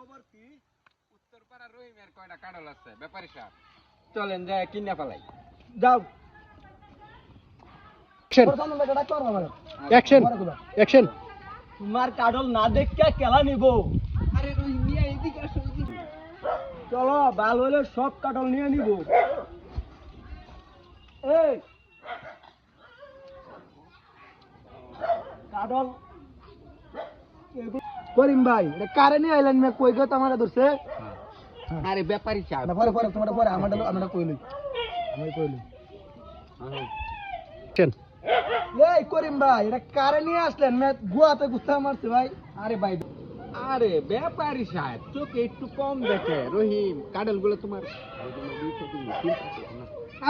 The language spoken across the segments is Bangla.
খবর কি? উত্তরপাড়া রহিমের কয়টা কাঁঠাল আছে ব্যাপারী সাহেব, চলেন যায় কিনে পালাই। যাও। Action action. তোমার কাডল না দেখে কেলা নিব। আরে রহিম মিয়া এদিকে আসো, এদিকে। চলো ভালো হলে সব কাডল নিয়ে নিব। এই কাডল করিম ভাই, এটা কারে নিয়ে আইলেন? মে কই গো তোমারে ধরছে? আরে ব্যাপারী সাহেব, না পরে পরে তোমার পরে আমরা কইলই। আমি কইলই। অ্যাকশন। এই করিম ভাই, এটা কারে নিয়ে আসলেন? মে গুয়াতে গুস্তা মারছে ভাই। আরে ভাই, আরে ব্যাপারী সাহেব চোখে একটু কম দেখে। রহিম কাঁঠাল গুলো তোমার।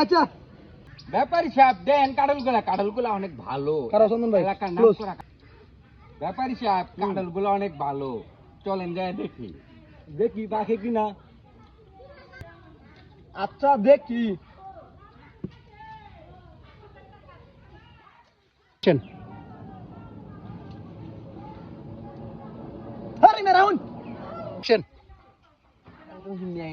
আচ্ছা ব্যাপারী সাহেব দেন কাঁঠাল গুলো অনেক ভালো। কারো চন্দন ভাই, এলাকার নাম close। করা। ব্যাপারী সাহেব কাঁঠাল গুলো অনেক ভালো, চলেন যায় দেখি। দেখি বাকি কিনা। আচ্ছা দেখি। অ্যাকশন। আরে মেরাউন অ্যাকশন। রহিম মিয়া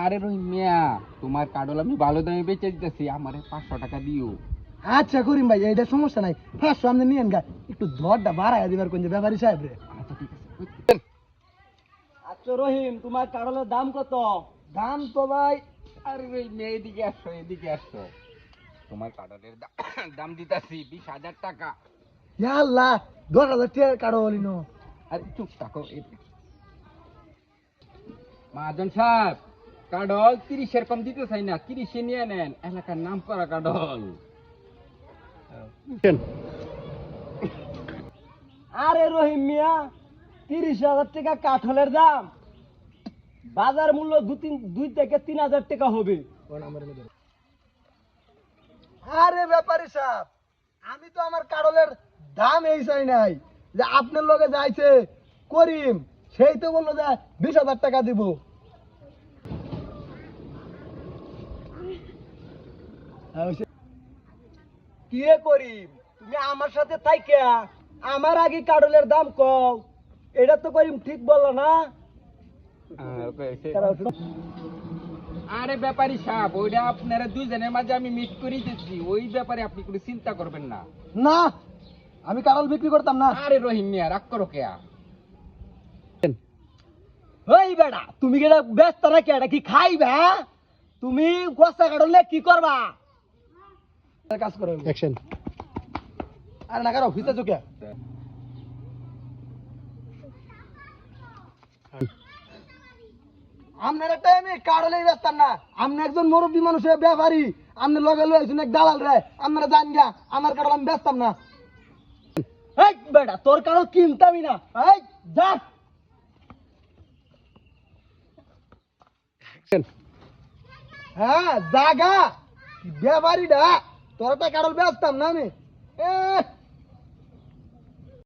আরে রহিম মিয়া, তোমার কাঁঠাল আমি ভালো দামে বেচে দিতেছি, আমারে 500 টাকা দিও। আচ্ছা করিম ভাই, এইটা সমস্যা নাই। 500 আপনি নিয়েন গা, একটু দরটা বাড়ায় দিবার কোন যে ব্যাপারী সাহেব রে। আচ্ছা ঠিক আছে। আচ্ছা রহিম, তোমার কাডলের দাম কত? দাম তো ভাই, আরে রহিম মিয়া এদিকে আসো, এদিকে আসো। তোমার কাঁঠালের দাম দিতাছি 20,000 টাকা। ইয়া আল্লাহ, 10,000 টাকা কাডল ইনো। আরে চুপ থাকো। মহাজন সাহেব, কাঁঠাল 30 এর কম দিতে চাই না, 30 এ নিয়ে নেন, এলাকার নাম করা কাঁঠাল। অ্যাকশন। আরে রহিম মিয়া, 30,000 টাকা কাঠলের দাম। বাজার মূল্য 2 থেকে 3,000 টাকা হবে। আরে ব্যাপারী সাহেব, আমি তো আমার কাডলের দাম এই চাই নাই, যে আপনার লগে যাইছে করিম, সেই তো বললো যে 20,000 টাকা দিব। কি রে করিম, তুমি আমার সাথে থাইকে আমার আগে কাডলের দাম কও, এটা তো করিম ঠিক বললো না। আরে ব্যাপারী সাহেব, ওইটা আপনারা দুইজনের মাঝে আমি মিট করে দিচ্ছি, ওই ব্যাপারে আপনি কোনো চিন্তা করবেন না। না, আমি কাডল বিক্রি করতাম না। আরে রহিম মিয়া রাগ করো কেয়া? ওই বেটা, তুমি কি এটা ব্যস্ত নাকি? এটা কি খাইবা? তুমি গোসা কাডলে কি করবা? কাজ করো। অ্যাকশন। আরে না কারো ভিতরে চুকে। আপনার টাইমে কাডলেই ব্যস্তাম না। আপনি একজন মুরব্বী মানুষের ব্যাপারী, আপনি লগে লইছেন এক দালাল রে, আপনারা জান গা আমার কাডল আমি ব্যস্তাম না। এই বেটা, তোর কাডল কিনতামই না। এই যা। অ্যাকশন। হ্যাঁ জাগা, ব্যাপারীটা তোর একটা কাডল ব্যস্তাম না আমি।